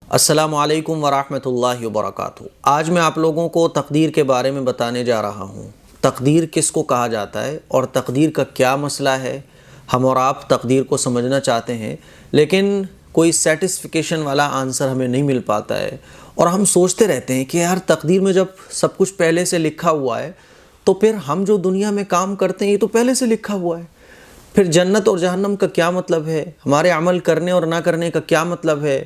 السلام علیکم ورحمۃ اللہ وبرکاتہ۔ آج میں آپ لوگوں کو تقدیر کے بارے میں بتانے جا رہا ہوں۔ تقدیر کس کو کہا جاتا ہے اور تقدیر کا کیا مسئلہ ہے۔ ہم اور آپ تقدیر کو سمجھنا چاہتے ہیں لیکن کوئی سیٹسفیکیشن والا آنسر ہمیں نہیں مل پاتا ہے، اور ہم سوچتے رہتے ہیں کہ یار تقدیر میں جب سب کچھ پہلے سے لکھا ہوا ہے تو پھر ہم جو دنیا میں کام کرتے ہیں یہ تو پہلے سے لکھا ہوا ہے، پھر جنت اور جہنم کا کیا مطلب ہے، ہمارے عمل کرنے اور نہ کرنے کا کیا مطلب ہے۔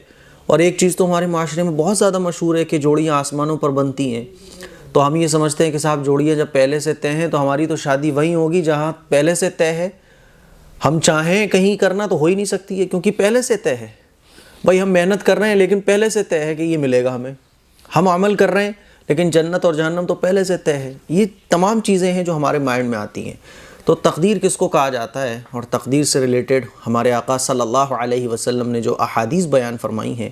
اور ایک چیز تو ہمارے معاشرے میں بہت زیادہ مشہور ہے کہ جوڑیاں آسمانوں پر بنتی ہیں، تو ہم یہ سمجھتے ہیں کہ صاحب جوڑیاں جب پہلے سے طے ہیں تو ہماری تو شادی وہیں ہوگی جہاں پہلے سے طے ہے۔ ہم چاہیں کہیں کرنا تو ہو ہی نہیں سکتی ہے کیونکہ پہلے سے طے ہے۔ بھائی ہم محنت کر رہے ہیں لیکن پہلے سے طے ہے کہ یہ ملے گا ہمیں، ہم عمل کر رہے ہیں لیکن جنت اور جہنم تو پہلے سے طے ہے۔ یہ تمام چیزیں ہیں جو ہمارے مائنڈ میں آتی ہیں۔ تو تقدیر کس کو کہا جاتا ہے، اور تقدیر سے ریلیٹڈ ہمارے آقا صلی اللہ علیہ وسلم نے جو احادیث بیان فرمائی ہیں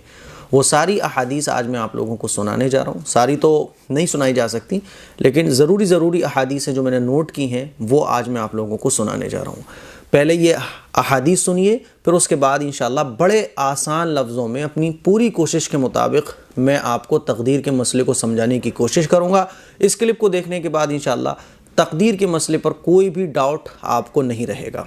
وہ ساری احادیث آج میں آپ لوگوں کو سنانے جا رہا ہوں۔ ساری تو نہیں سنائی جا سکتی لیکن ضروری احادیث ہیں جو میں نے نوٹ کی ہیں وہ آج میں آپ لوگوں کو سنانے جا رہا ہوں۔ پہلے یہ احادیث سنیے، پھر اس کے بعد انشاءاللہ بڑے آسان لفظوں میں اپنی پوری کوشش کے مطابق میں آپ کو تقدیر کے مسئلے کو سمجھانے کی کوشش کروں گا۔ اس کلپ کو دیکھنے کے بعد انشاءاللہ تقدیر کے مسئلے پر کوئی بھی ڈاؤٹ آپ کو نہیں رہے گا۔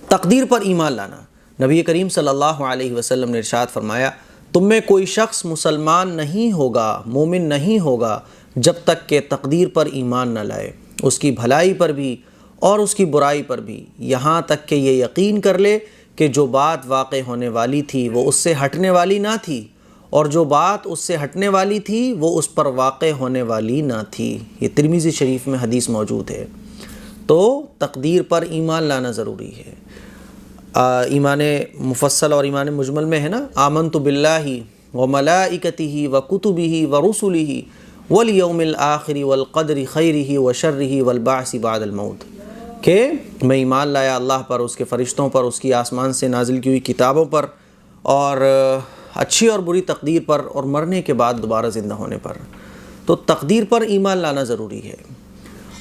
تقدیر پر ایمان لانا۔ نبی کریم صلی اللہ علیہ وسلم نے ارشاد فرمایا، تم میں کوئی شخص مسلمان نہیں ہوگا، مومن نہیں ہوگا جب تک کہ تقدیر پر ایمان نہ لائے، اس کی بھلائی پر بھی اور اس کی برائی پر بھی، یہاں تک کہ یہ یقین کر لے کہ جو بات واقع ہونے والی تھی وہ اس سے ہٹنے والی نہ تھی، اور جو بات اس سے ہٹنے والی تھی وہ اس پر واقع ہونے والی نہ تھی۔ یہ ترمذی شریف میں حدیث موجود ہے۔ تو تقدیر پر ایمان لانا ضروری ہے۔ ایمان مفصل اور ایمان مجمل میں ہے نا، آمنت باللہ وملائکتہ وکتبہ ورسلہ والیوم الآخر والقدر خیرہ وشرہ والبعث بعد الموت، کہ میں ایمان لایا اللہ پر، اس کے فرشتوں پر، اس کی آسمان سے نازل کی ہوئی کتابوں پر، اور اچھی اور بری تقدیر پر، اور مرنے کے بعد دوبارہ زندہ ہونے پر۔ تو تقدیر پر ایمان لانا ضروری ہے۔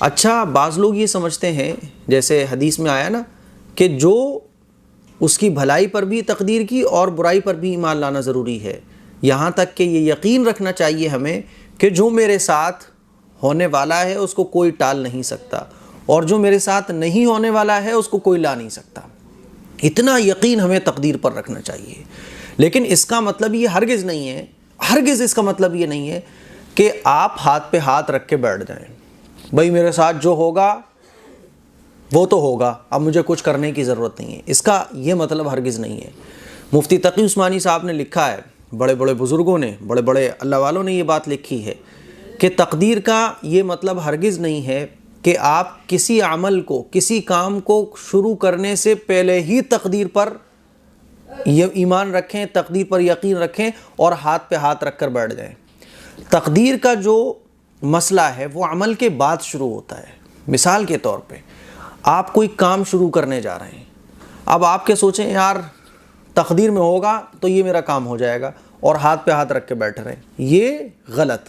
اچھا، بعض لوگ یہ سمجھتے ہیں جیسے حدیث میں آیا نا کہ جو اس کی بھلائی پر بھی تقدیر کی اور برائی پر بھی ایمان لانا ضروری ہے، یہاں تک کہ یہ یقین رکھنا چاہیے ہمیں کہ جو میرے ساتھ ہونے والا ہے اس کو کوئی ٹال نہیں سکتا، اور جو میرے ساتھ نہیں ہونے والا ہے اس کو کوئی لا نہیں سکتا۔ اتنا یقین ہمیں تقدیر پر رکھنا چاہیے۔ لیکن اس کا مطلب یہ ہرگز نہیں ہے، ہرگز اس کا مطلب یہ نہیں ہے کہ آپ ہاتھ پہ ہاتھ رکھ کے بیٹھ جائیں، بھائی میرے ساتھ جو ہوگا وہ تو ہوگا، اب مجھے کچھ کرنے کی ضرورت نہیں ہے۔ اس کا یہ مطلب ہرگز نہیں ہے۔ مفتی تقی عثمانی صاحب نے لکھا ہے، بڑے بڑے بزرگوں نے، بڑے بڑے اللہ والوں نے یہ بات لکھی ہے کہ تقدیر کا یہ مطلب ہرگز نہیں ہے کہ آپ کسی عمل کو، کسی کام کو شروع کرنے سے پہلے ہی تقدیر پر یہ ایمان رکھیں، تقدیر پر یقین رکھیں اور ہاتھ پہ ہاتھ رکھ کر بیٹھ جائیں۔ تقدیر کا جو مسئلہ ہے وہ عمل کے بعد شروع ہوتا ہے۔ مثال کے طور پہ آپ کوئی کام شروع کرنے جا رہے ہیں، اب آپ کے سوچیں یار تقدیر میں ہوگا تو یہ میرا کام ہو جائے گا، اور ہاتھ پہ ہاتھ رکھ کے بیٹھ رہے ہیں، یہ غلط،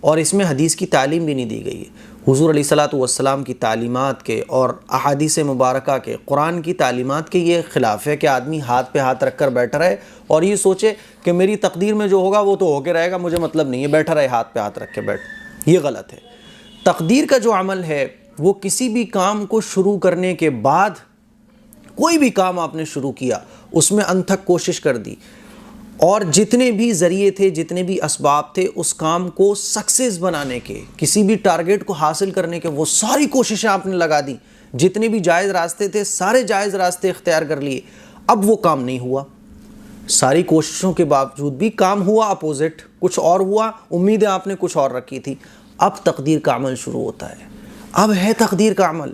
اور اس میں حدیث کی تعلیم بھی نہیں دی گئی ہے۔ حضور علیہ الصلوۃ والسلام کی تعلیمات کے اور احادیث مبارکہ کے، قرآن کی تعلیمات کے یہ خلاف ہے کہ آدمی ہاتھ پہ ہاتھ رکھ کر بیٹھا رہے اور یہ سوچے کہ میری تقدیر میں جو ہوگا وہ تو ہو کے رہے گا، مجھے مطلب نہیں ہے، بیٹھا رہے ہاتھ پہ ہاتھ رکھ کے بیٹھ، یہ غلط ہے۔ تقدیر کا جو عمل ہے وہ کسی بھی کام کو شروع کرنے کے بعد، کوئی بھی کام آپ نے شروع کیا اس میں انتھک کوشش کر دی، اور جتنے بھی ذریعے تھے، جتنے بھی اسباب تھے اس کام کو سکسیس بنانے کے، کسی بھی ٹارگیٹ کو حاصل کرنے کے، وہ ساری کوششیں آپ نے لگا دی، جتنے بھی جائز راستے تھے سارے جائز راستے اختیار کر لیے، اب وہ کام نہیں ہوا، ساری کوششوں کے باوجود بھی کام ہوا اپوزٹ، کچھ اور ہوا، امیدیں آپ نے کچھ اور رکھی تھی، اب تقدیر کا عمل شروع ہوتا ہے۔ اب ہے تقدیر کا عمل۔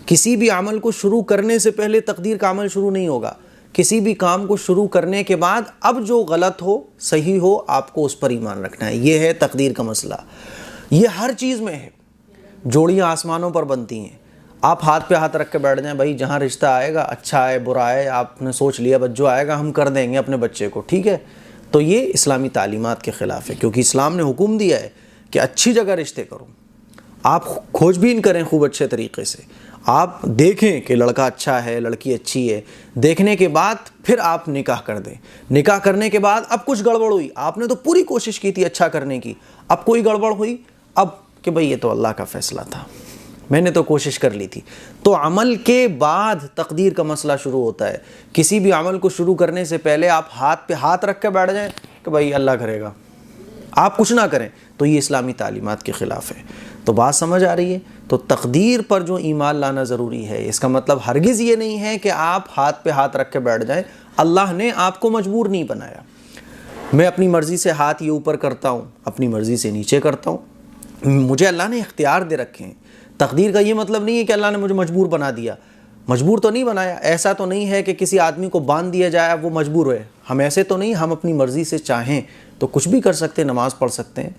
کسی بھی عمل کو شروع کرنے سے پہلے تقدیر کا عمل شروع نہیں ہوگا، کسی بھی کام کو شروع کرنے کے بعد اب جو غلط ہو صحیح ہو آپ کو اس پر ایمان رکھنا ہے۔ یہ ہے تقدیر کا مسئلہ۔ یہ ہر چیز میں ہے۔ جوڑیاں آسمانوں پر بنتی ہیں، آپ ہاتھ پہ ہاتھ رکھ کے بیٹھ جائیں، بھائی جہاں رشتہ آئے گا، اچھا ہے برا ہے، آپ نے سوچ لیا بس جو آئے گا ہم کر دیں گے اپنے بچے کو، ٹھیک ہے، تو یہ اسلامی تعلیمات کے خلاف ہے، کیونکہ اسلام نے حکم دیا ہے کہ اچھی جگہ رشتے کرو، آپ کھوج بین کریں خوب اچھے طریقے سے، آپ دیکھیں کہ لڑکا اچھا ہے، لڑکی اچھی ہے، دیکھنے کے بعد پھر آپ نکاح کر دیں۔ نکاح کرنے کے بعد اب کچھ گڑبڑ ہوئی، آپ نے تو پوری کوشش کی تھی اچھا کرنے کی، اب کوئی گڑبڑ ہوئی، اب کہ بھئی یہ تو اللہ کا فیصلہ تھا، میں نے تو کوشش کر لی تھی۔ تو عمل کے بعد تقدیر کا مسئلہ شروع ہوتا ہے۔ کسی بھی عمل کو شروع کرنے سے پہلے آپ ہاتھ پہ ہاتھ رکھ کے بیٹھ جائیں کہ بھئی اللہ کرے گا، آپ کچھ نہ کریں، تو یہ اسلامی تعلیمات کے خلاف ہے۔ تو بات سمجھ آ رہی ہے؟ تو تقدیر پر جو ایمان لانا ضروری ہے، اس کا مطلب ہرگز یہ نہیں ہے کہ آپ ہاتھ پہ ہاتھ رکھ کے بیٹھ جائیں۔ اللہ نے آپ کو مجبور نہیں بنایا۔ میں اپنی مرضی سے ہاتھ یہ اوپر کرتا ہوں، اپنی مرضی سے نیچے کرتا ہوں، مجھے اللہ نے اختیار دے رکھے ہیں۔ تقدیر کا یہ مطلب نہیں ہے کہ اللہ نے مجھے مجبور بنا دیا، مجبور تو نہیں بنایا۔ ایسا تو نہیں ہے کہ کسی آدمی کو باندھ دیا جائے اب وہ مجبور ہوئے، ہم ایسے تو نہیں، ہم اپنی مرضی سے چاہیں تو کچھ بھی کر سکتے ہیں، نماز پڑھ سکتے ہیں،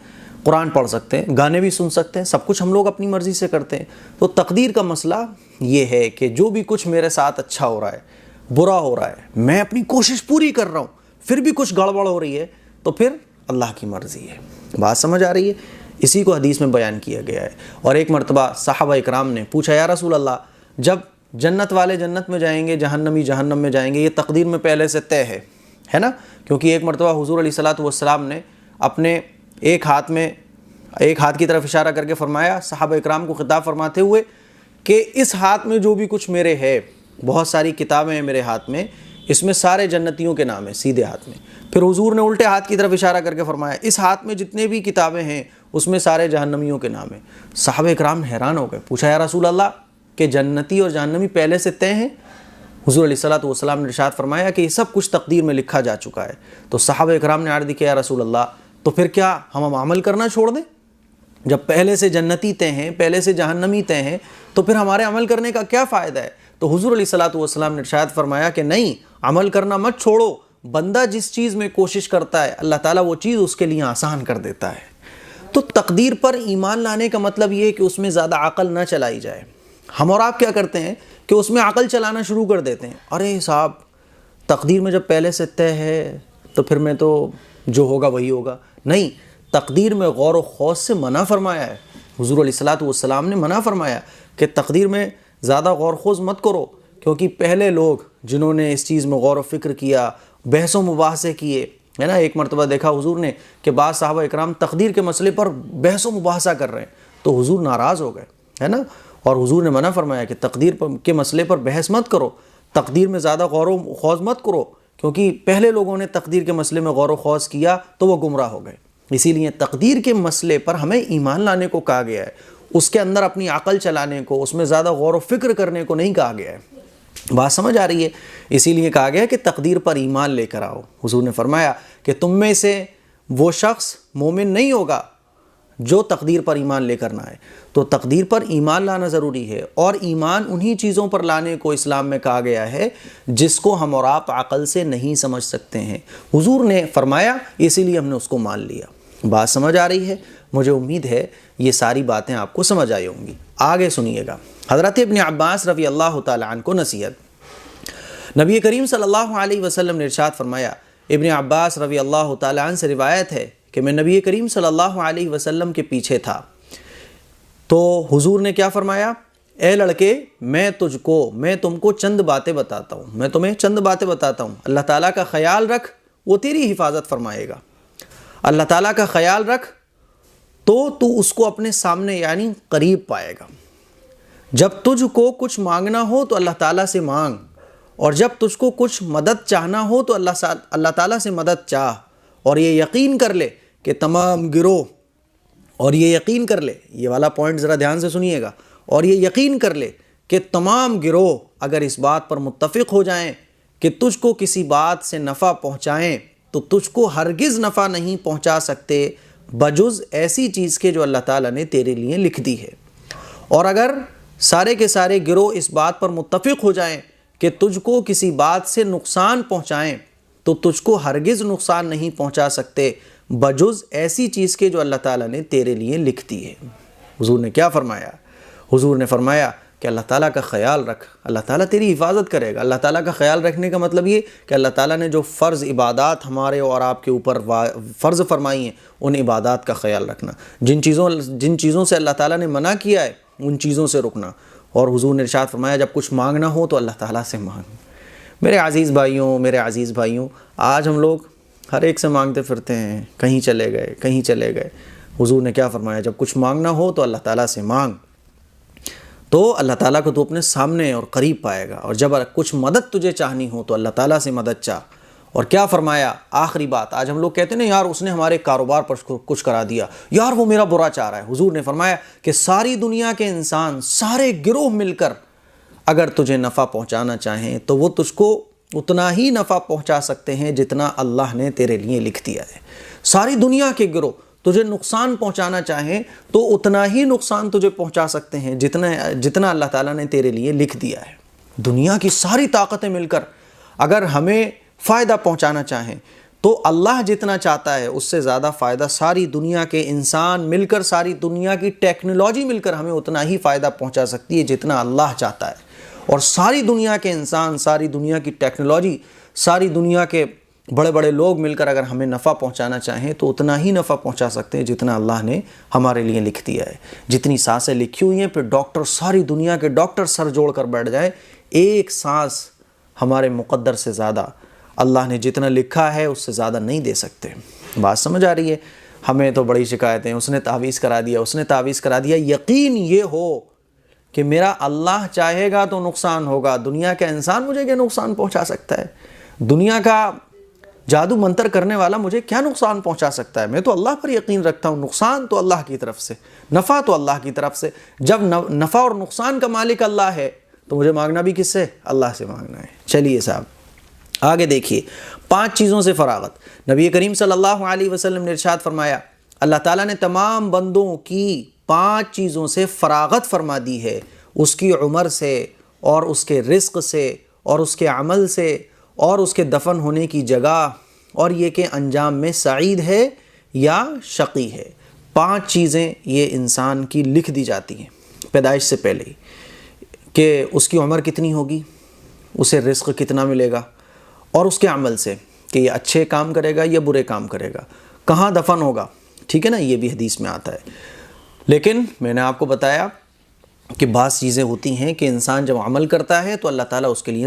قرآن پڑھ سکتے ہیں، گانے بھی سن سکتے ہیں، سب کچھ ہم لوگ اپنی مرضی سے کرتے ہیں۔ تو تقدیر کا مسئلہ یہ ہے کہ جو بھی کچھ میرے ساتھ اچھا ہو رہا ہے، برا ہو رہا ہے، میں اپنی کوشش پوری کر رہا ہوں، پھر بھی کچھ گڑبڑ ہو رہی ہے تو پھر اللہ کی مرضی ہے۔ بات سمجھ آ رہی ہے؟ اسی کو حدیث میں بیان کیا گیا ہے۔ اور ایک مرتبہ صحابہ اکرام نے پوچھا، یا رسول اللہ، جب جنت والے جنت میں جائیں گے، جہنمی جہنم میں جائیں گے، یہ تقدیر میں پہلے سے طے ہے نا؟ کیونکہ ایک مرتبہ حضور علیہ الصلوۃ والسلام نے اپنے ایک ہاتھ کی طرف اشارہ کر کے فرمایا، صحابہ اکرام کو خطاب فرماتے ہوئے کہ اس ہاتھ میں جو بھی کچھ میرے ہے، بہت ساری کتابیں ہیں میرے ہاتھ میں، اس میں سارے جنتیوں کے نام ہیں سیدھے ہاتھ میں۔ پھر حضور نے الٹے ہاتھ کی طرف اشارہ کر کے فرمایا، اس ہاتھ میں جتنے بھی کتابیں ہیں اس میں سارے جہنمیوں کے نام ہیں۔ صحابہ اکرام حیران ہو گئے، پوچھا، یا رسول اللہ، کہ جنتی اور جہنمی پہلے سے طے ہیں؟ حضور علیہ الصلوۃ والسلام نے ارشاد فرمایا کہ یہ سب کچھ تقدیر میں لکھا جا چکا ہے۔ تو صحابہ اکرام نے عرض کیا، یا رسول اللہ، تو پھر کیا ہم عمل کرنا چھوڑ دیں؟ جب پہلے سے جنتی طے ہیں، پہلے سے جہنمی طے ہیں، تو پھر ہمارے عمل کرنے کا کیا فائدہ ہے؟ تو حضور علیہ الصلوۃ والسلام نے ارشاد فرمایا کہ نہیں، عمل کرنا مت چھوڑو، بندہ جس چیز میں کوشش کرتا ہے اللہ تعالیٰ وہ چیز اس کے لیے آسان کر دیتا ہے۔ تو تقدیر پر ایمان لانے کا مطلب یہ ہے کہ اس میں زیادہ عقل نہ چلائی جائے۔ ہم اور آپ کیا کرتے ہیں کہ اس میں عقل چلانا شروع کر دیتے ہیں، ارے صاحب تقدیر میں جب پہلے سے طے ہے تو پھر میں تو جو ہوگا وہی ہوگا۔ نہیں، تقدیر میں غور و خوض سے منع فرمایا ہے۔ حضور علیہ الصلوۃ والسلام نے منع فرمایا کہ تقدیر میں زیادہ غور و خوض مت کرو، کیونکہ پہلے لوگ جنہوں نے اس چیز میں غور و فکر کیا، بحث و مباحثے کیے، ہے نا، ایک مرتبہ دیکھا حضور نے کہ بعض صحابہ اکرام تقدیر کے مسئلے پر بحث و مباحثہ کر رہے ہیں، تو حضور ناراض ہو گئے، ہے نا، اور حضور نے منع فرمایا کہ تقدیر کے مسئلے پر بحث مت کرو، تقدیر میں زیادہ غور و خوض مت کرو، کیونکہ پہلے لوگوں نے تقدیر کے مسئلے میں غور و خوض کیا تو وہ گمراہ ہو گئے۔ اسی لیے تقدیر کے مسئلے پر ہمیں ایمان لانے کو کہا گیا ہے، اس کے اندر اپنی عقل چلانے کو، اس میں زیادہ غور و فکر کرنے کو نہیں کہا گیا ہے۔ بات سمجھ آ رہی ہے؟ اسی لیے کہا گیا کہ تقدیر پر ایمان لے کر آؤ۔ حضور نے فرمایا کہ تم میں سے وہ شخص مومن نہیں ہوگا جو تقدیر پر ایمان لے کر نہ آئے۔ تو تقدیر پر ایمان لانا ضروری ہے، اور ایمان انہی چیزوں پر لانے کو اسلام میں کہا گیا ہے جس کو ہم اور آپ عقل سے نہیں سمجھ سکتے ہیں۔ حضور نے فرمایا، اسی لیے ہم نے اس کو مان لیا۔ بات سمجھ آ رہی ہے؟ مجھے امید ہے یہ ساری باتیں آپ کو سمجھ آئی ہوں گی۔ آگے سنیے گا، حضرت ابن عباس رضی اللہ تعالیٰ عنہ کو نصیحت۔ نبی کریم صلی اللہ علیہ وسلم نے ارشاد فرمایا، ابن عباس رضی اللہ تعالیٰ عنہ سے روایت ہے کہ میں نبی کریم صلی اللہ علیہ وسلم کے پیچھے تھا، تو حضور نے کیا فرمایا، اے لڑکے، میں تم کو چند باتیں بتاتا ہوں، میں تمہیں چند باتیں بتاتا ہوں، اللہ تعالیٰ کا خیال رکھ، وہ تیری حفاظت فرمائے گا۔ اللہ تعالیٰ کا خیال رکھ تو اس کو اپنے سامنے یعنی قریب پائے گا۔ جب تجھ کو کچھ مانگنا ہو تو اللہ تعالیٰ سے مانگ، اور جب تجھ کو کچھ مدد چاہنا ہو تو اللہ تعالیٰ سے مدد چاہ، اور یہ یقین کر لے کہ تمام گروہ، اور یہ یقین کر لے، یہ والا پوائنٹ ذرا دھیان سے سنیے گا، اور یہ یقین کر لے کہ تمام گروہ اگر اس بات پر متفق ہو جائیں کہ تجھ کو کسی بات سے نفع پہنچائیں تو تجھ کو ہرگز نفع نہیں پہنچا سکتے بجز ایسی چیز کے جو اللہ تعالیٰ نے تیرے لیے لکھ دی ہے، اور اگر سارے کے سارے گروہ اس بات پر متفق ہو جائیں کہ تجھ کو کسی بات سے نقصان پہنچائیں تو تجھ کو ہرگز نقصان نہیں پہنچا سکتے بجز ایسی چیز کے جو اللہ تعالیٰ نے تیرے لیے لکھ دی ہے۔ حضور نے کیا فرمایا؟ حضور نے فرمایا کہ اللہ تعالیٰ کا خیال رکھ، اللہ تعالیٰ تیری حفاظت کرے گا۔ اللہ تعالیٰ کا خیال رکھنے کا مطلب یہ کہ اللہ تعالیٰ نے جو فرض عبادات ہمارے اور آپ کے اوپر فرض فرمائی ہیں ان عبادات کا خیال رکھنا، جن چیزوں سے اللہ تعالیٰ نے منع کیا ہے ان چیزوں سے رکنا، اور حضور نے ارشاد فرمایا جب کچھ مانگنا ہو تو اللہ تعالیٰ سے مانگ۔ میرے عزیز بھائیوں، آج ہم لوگ ہر ایک سے مانگتے پھرتے ہیں، کہیں چلے گئے۔ حضور نے کیا فرمایا؟ جب کچھ مانگنا ہو تو اللہ تعالیٰ سے مانگ، تو اللہ تعالیٰ کو تو اپنے سامنے اور قریب پائے گا، اور جب کچھ مدد تجھے چاہنی ہو تو اللہ تعالیٰ سے مدد چاہ۔ اور کیا فرمایا؟ آخری بات، آج ہم لوگ کہتے ہیں نا یار اس نے ہمارے کاروبار پر کچھ کرا دیا، یار وہ میرا برا چاہ رہا ہے۔ حضور نے فرمایا کہ ساری دنیا کے انسان، سارے گروہ مل کر اگر تجھے نفع پہنچانا چاہیں تو وہ تجھ کو اتنا ہی نفع پہنچا سکتے ہیں جتنا اللہ نے تیرے لیے لکھ دیا ہے۔ ساری دنیا کے گروہ تجھے نقصان پہنچانا چاہیں تو اتنا ہی نقصان تجھے پہنچا سکتے ہیں جتنا اللہ تعالیٰ نے تیرے لیے لکھ دیا ہے۔ دنیا کی ساری طاقتیں مل کر اگر ہمیں فائدہ پہنچانا چاہیں تو اللہ جتنا چاہتا ہے اس سے زیادہ فائدہ ساری دنیا کے انسان مل کر، ساری دنیا کی ٹیکنالوجی مل کر ہمیں اتنا ہی فائدہ پہنچا سکتی ہے جتنا اللہ چاہتا ہے۔ اور ساری دنیا کے انسان، ساری دنیا کی ٹیکنالوجی، ساری دنیا کے بڑے بڑے لوگ مل کر اگر ہمیں نفع پہنچانا چاہیں تو اتنا ہی نفع پہنچا سکتے ہیں جتنا اللہ نے ہمارے لیے لکھ دیا ہے۔ جتنی سانسیں لکھی ہوئی ہیں، پھر ڈاکٹر، ساری دنیا کے ڈاکٹر سر جوڑ کر بیٹھ جائیں، ایک سانس ہمارے مقدر سے زیادہ اللہ نے جتنا لکھا ہے اس سے زیادہ نہیں دے سکتے۔ بات سمجھ آ رہی ہے؟ ہمیں تو بڑی شکایتیں، اس نے تعویذ کرا دیا، یقین یہ ہو کہ میرا اللہ چاہے گا تو نقصان ہوگا، دنیا کا انسان مجھے کیا نقصان پہنچا سکتا ہے؟ دنیا کا جادو منتر کرنے والا مجھے کیا نقصان پہنچا سکتا ہے؟ میں تو اللہ پر یقین رکھتا ہوں، نقصان تو اللہ کی طرف سے، نفع تو اللہ کی طرف سے۔ جب نفع اور نقصان کا مالک اللہ ہے تو مجھے مانگنا بھی کس سے؟ اللہ سے مانگنا ہے۔ چلیے صاحب آگے دیکھیے، 5 چیزوں سے فراغت۔ نبی کریم صلی اللہ علیہ وسلم نے ارشاد فرمایا اللہ تعالیٰ نے تمام بندوں کی 5 چیزوں سے فراغت فرما دی ہے، اس کی عمر سے، اور اس کے رزق سے، اور اس کے عمل سے، اور اس کے دفن ہونے کی جگہ، اور یہ کہ انجام میں سعید ہے یا شقی ہے۔ 5 چیزیں یہ انسان کی لکھ دی جاتی ہیں پیدائش سے پہلے ہی، کہ اس کی عمر کتنی ہوگی، اسے رزق کتنا ملے گا، اور اس کے عمل سے کہ یہ اچھے کام کرے گا یا برے کام کرے گا، کہاں دفن ہوگا، ٹھیک ہے نا، یہ بھی حدیث میں آتا ہے۔ لیکن میں نے آپ کو بتایا کہ بعض چیزیں ہوتی ہیں کہ انسان جب عمل کرتا ہے تو اللہ تعالیٰ اس کے لیے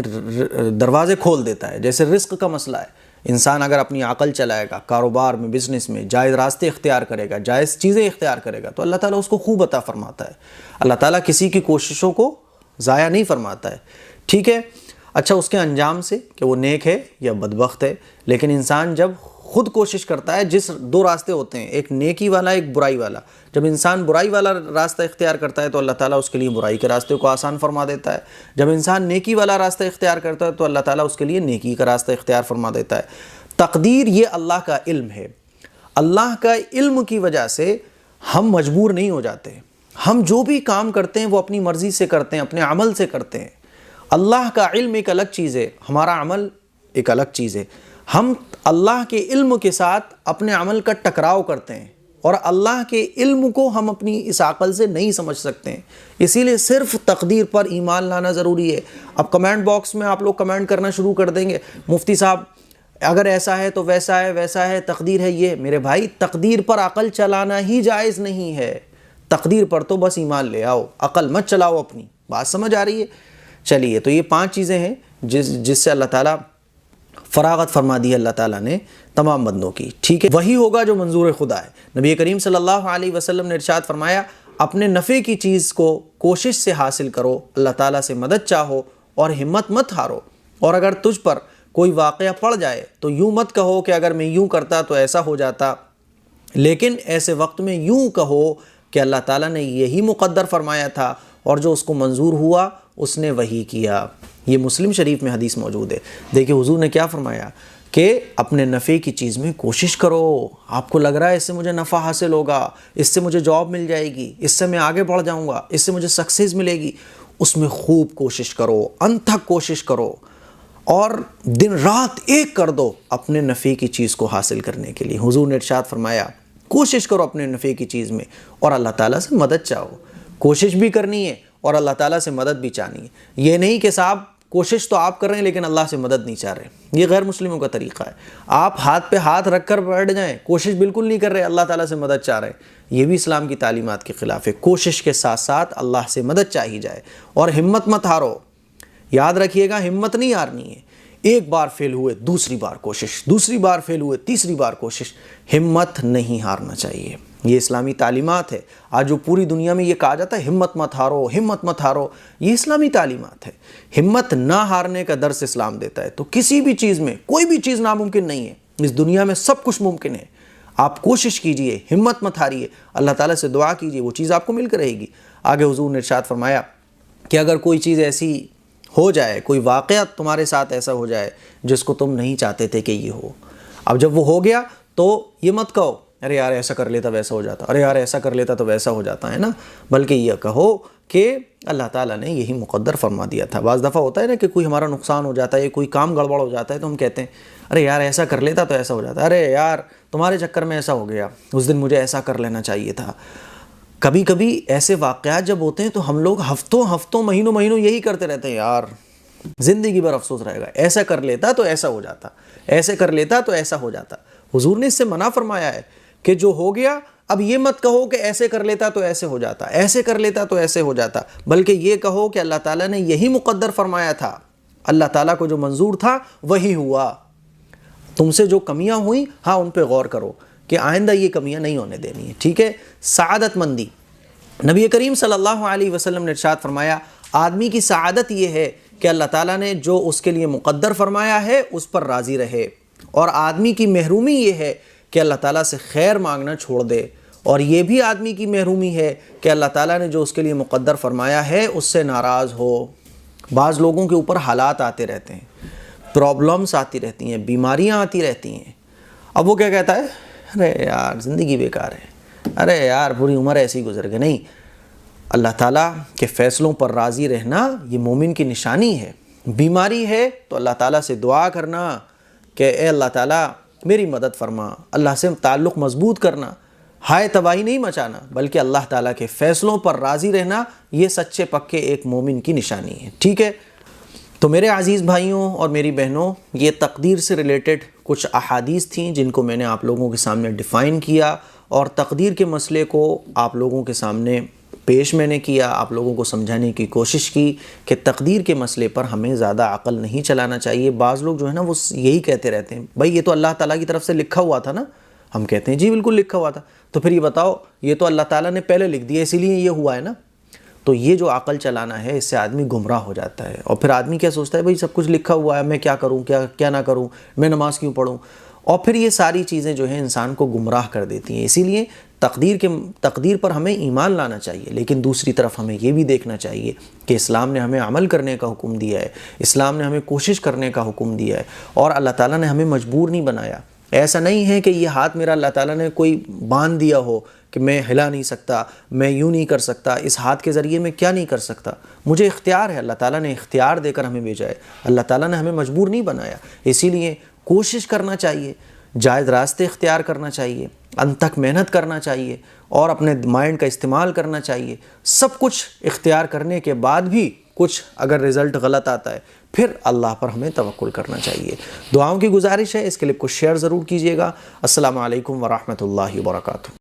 دروازے کھول دیتا ہے، جیسے رزق کا مسئلہ ہے۔ انسان اگر اپنی عقل چلائے گا، کاروبار میں، بزنس میں جائز راستے اختیار کرے گا، جائز چیزیں اختیار کرے گا تو اللہ تعالیٰ اس کو خوب عطا فرماتا ہے۔ اللہ تعالیٰ کسی کی کوششوں کو ضائع نہیں فرماتا ہے، ٹھیک ہے۔ اچھا، اس کے انجام سے کہ وہ نیک ہے یا بدبخت ہے، لیکن انسان جب خود کوشش کرتا ہے، جس 2 راستے ہوتے ہیں، ایک نیکی والا، ایک برائی والا، جب انسان برائی والا راستہ اختیار کرتا ہے تو اللہ تعالیٰ اس کے لیے برائی کے راستے کو آسان فرما دیتا ہے، جب انسان نیکی والا راستہ اختیار کرتا ہے تو اللہ تعالیٰ اس کے لیے نیکی کا راستہ اختیار فرما دیتا ہے۔ تقدیر یہ اللہ کا علم ہے، اللہ کا علم کی وجہ سے ہم مجبور نہیں ہو جاتے، ہم جو بھی کام کرتے ہیں وہ اپنی مرضی سے کرتے ہیں، اپنے عمل سے کرتے ہیں۔ اللہ کا علم ایک الگ چیز ہے، ہمارا عمل ایک الگ چیز ہے۔ ہم اللہ کے علم کے ساتھ اپنے عمل کا ٹکراؤ کرتے ہیں، اور اللہ کے علم کو ہم اپنی اس عقل سے نہیں سمجھ سکتے ہیں، اسی لیے صرف تقدیر پر ایمان لانا ضروری ہے۔ اب کمنٹ باکس میں آپ لوگ کمنٹ کرنا شروع کر دیں گے، مفتی صاحب اگر ایسا ہے تو ویسا ہے، تقدیر ہے یہ۔ میرے بھائی، تقدیر پر عقل چلانا ہی جائز نہیں ہے، تقدیر پر تو بس ایمان لے آؤ، عقل مت چلاؤ اپنی۔ بات سمجھ آ رہی ہے؟ چلیے، تو یہ 5 چیزیں ہیں جس سے اللہ تعالیٰ فراغت فرما دی اللہ تعالیٰ نے تمام بندوں کی، ٹھیک ہے۔ وہی ہوگا جو منظور خدا ہے۔ نبی کریم صلی اللہ علیہ وسلم نے ارشاد فرمایا اپنے نفع کی چیز کو کوشش سے حاصل کرو، اللہ تعالیٰ سے مدد چاہو، اور ہمت مت ہارو، اور اگر تجھ پر کوئی واقعہ پڑ جائے تو یوں مت کہو کہ اگر میں یوں کرتا تو ایسا ہو جاتا، لیکن ایسے وقت میں یوں کہو کہ اللہ تعالیٰ نے یہی مقدر فرمایا تھا، اور جو اس کو منظور ہوا اس نے وہی کیا۔ یہ مسلم شریف میں حدیث موجود ہے۔ دیکھیں حضور نے کیا فرمایا کہ اپنے نفع کی چیز میں کوشش کرو، آپ کو لگ رہا ہے اس سے مجھے نفع حاصل ہوگا، اس سے مجھے جاب مل جائے گی، اس سے میں آگے بڑھ جاؤں گا، اس سے مجھے سکسیز ملے گی، اس میں خوب کوشش کرو، انت تک کوشش کرو، اور دن رات ایک کر دو اپنے نفع کی چیز کو حاصل کرنے کے لیے۔ حضور نے ارشاد فرمایا کوشش کرو اپنے نفع کی چیز میں، اور اللہ تعالیٰ سے مدد چاہو۔ کوشش بھی کرنی ہے اور اللہ تعالیٰ سے مدد بھی چاہنی ہے۔ یہ نہیں کہ صاحب کوشش تو آپ کر رہے ہیں لیکن اللہ سے مدد نہیں چاہ رہے. یہ غیر مسلموں کا طریقہ ہے. آپ ہاتھ پہ ہاتھ رکھ کر بیٹھ جائیں, کوشش بالکل نہیں کر رہے, اللہ تعالیٰ سے مدد چاہ رہے ہیں, یہ بھی اسلام کی تعلیمات کے خلاف ہے. کوشش کے ساتھ ساتھ اللہ سے مدد چاہی جائے, اور ہمت مت ہارو. یاد رکھیے گا, ہمت نہیں ہارنی ہے. ایک بار فیل ہوئے دوسری بار کوشش, دوسری بار فیل ہوئے تیسری بار کوشش. ہمت نہیں ہارنا چاہیے. یہ اسلامی تعلیمات ہے. آج جو پوری دنیا میں یہ کہا جاتا ہے ہمت مت ہارو, ہمت مت ہارو, یہ اسلامی تعلیمات ہے. ہمت نہ ہارنے کا درس اسلام دیتا ہے. تو کسی بھی چیز میں کوئی بھی چیز ناممکن نہیں ہے. اس دنیا میں سب کچھ ممکن ہے. آپ کوشش کیجئے, ہمت مت ہاریے, اللہ تعالیٰ سے دعا کیجئے, وہ چیز آپ کو مل کر رہے گی. آگے حضور نے ارشاد فرمایا کہ اگر کوئی چیز ایسی ہو جائے, کوئی واقعہ تمہارے ساتھ ایسا ہو جائے جس کو تم نہیں چاہتے تھے کہ یہ ہو, اب جب وہ ہو گیا تو یہ مت کہو ارے یار ایسا کر لیتا ویسا ہو جاتا, ارے یار ایسا کر لیتا تو ویسا ہو جاتا ہے نا, بلکہ یہ کہو کہ اللہ تعالیٰ نے یہی مقدر فرما دیا تھا. بعض دفعہ ہوتا ہے نا کہ کوئی ہمارا نقصان ہو جاتا ہے, کوئی کام گڑبڑ ہو جاتا ہے تو ہم کہتے ہیں ارے یار ایسا کر لیتا تو ایسا ہو جاتا, ارے یار تمہارے چکر میں ایسا ہو گیا, اس دن مجھے ایسا کر لینا چاہیے تھا. کبھی کبھی ایسے واقعات جب ہوتے ہیں تو ہم لوگ ہفتوں مہینوں یہی کرتے رہتے ہیں, یار زندگی بھر افسوس رہے گا, ایسا کر لیتا تو ایسا ہو جاتا, ایسے کر لیتا تو ایسا ہو جاتا. حضور نے اس سے منع فرمایا ہے کہ جو ہو گیا اب یہ مت کہو کہ ایسے کر لیتا تو ایسے ہو جاتا, ایسے کر لیتا تو ایسے ہو جاتا, بلکہ یہ کہو کہ اللہ تعالیٰ نے یہی مقدر فرمایا تھا, اللہ تعالیٰ کو جو منظور تھا وہی ہوا. تم سے جو کمیاں ہوئیں ہاں ان پہ غور کرو کہ آئندہ یہ کمیاں نہیں ہونے دینی ہے. ٹھیک ہے. سعادت مندی, نبی کریم صلی اللہ علیہ وسلم نے ارشاد فرمایا آدمی کی سعادت یہ ہے کہ اللہ تعالیٰ نے جو اس کے لیے مقدر فرمایا ہے اس پر راضی رہے, اور آدمی کی محرومی یہ ہے کہ اللہ تعالیٰ سے خیر مانگنا چھوڑ دے, اور یہ بھی آدمی کی محرومی ہے کہ اللہ تعالیٰ نے جو اس کے لیے مقدر فرمایا ہے اس سے ناراض ہو. بعض لوگوں کے اوپر حالات آتے رہتے ہیں, پرابلمس آتی رہتی ہیں, بیماریاں آتی رہتی ہیں. اب وہ کیا کہتا ہے, ارے یار زندگی بیکار ہے, ارے یار پوری عمر ایسی گزر گئی. نہیں, اللہ تعالیٰ کے فیصلوں پر راضی رہنا یہ مومن کی نشانی ہے. بیماری ہے تو اللہ تعالیٰ سے دعا کرنا کہ اے اللہ تعالیٰ میری مدد فرما, اللہ سے تعلق مضبوط کرنا, ہائے تباہی نہیں مچانا, بلکہ اللہ تعالیٰ کے فیصلوں پر راضی رہنا, یہ سچے پکے ایک مومن کی نشانی ہے. ٹھیک ہے. تو میرے عزیز بھائیوں اور میری بہنوں, یہ تقدیر سے ریلیٹڈ کچھ احادیث تھیں جن کو میں نے آپ لوگوں کے سامنے ڈیفائن کیا, اور تقدیر کے مسئلے کو آپ لوگوں کے سامنے پیش میں نے کیا, آپ لوگوں کو سمجھانے کی کوشش کی کہ تقدیر کے مسئلے پر ہمیں زیادہ عقل نہیں چلانا چاہیے. بعض لوگ جو ہے نا وہ یہی کہتے رہتے ہیں بھائی یہ تو اللہ تعالیٰ کی طرف سے لکھا ہوا تھا نا. ہم کہتے ہیں جی بالکل لکھا ہوا تھا, تو پھر یہ بتاؤ یہ تو اللہ تعالیٰ نے پہلے لکھ دیا اسی لیے یہ ہوا ہے نا. تو یہ جو عقل چلانا ہے اس سے آدمی گمراہ ہو جاتا ہے, اور پھر آدمی کیا سوچتا ہے بھائی سب کچھ لکھا ہوا ہے, میں کیا کروں, کیا نہ کروں, میں نماز کیوں پڑھوں, اور پھر یہ ساری چیزیں جو ہیں انسان کو گمراہ کر دیتی ہیں. اسی لیے تقدیر پر ہمیں ایمان لانا چاہیے, لیکن دوسری طرف ہمیں یہ بھی دیکھنا چاہیے کہ اسلام نے ہمیں عمل کرنے کا حکم دیا ہے, اسلام نے ہمیں کوشش کرنے کا حکم دیا ہے, اور اللہ تعالیٰ نے ہمیں مجبور نہیں بنایا. ایسا نہیں ہے کہ یہ ہاتھ میرا اللہ تعالیٰ نے کوئی باندھ دیا ہو کہ میں ہلا نہیں سکتا, میں یوں نہیں کر سکتا, اس ہاتھ کے ذریعے میں کیا نہیں کر سکتا. مجھے اختیار ہے, اللہ تعالیٰ نے اختیار دے کر ہمیں بھیجا ہے, اللہ تعالیٰ نے ہمیں مجبور نہیں بنایا. اسی لیے کوشش کرنا چاہیے, جائز راستے اختیار کرنا چاہیے, انتھک محنت کرنا چاہیے, اور اپنے مائنڈ کا استعمال کرنا چاہیے. سب کچھ اختیار کرنے کے بعد بھی کچھ اگر رزلٹ غلط آتا ہے پھر اللہ پر ہمیں توکل کرنا چاہیے. دعاؤں کی گزارش ہے, اس کلپ کو شیئر ضرور کیجیے گا. السلام علیکم ورحمۃ اللہ وبرکاتہ.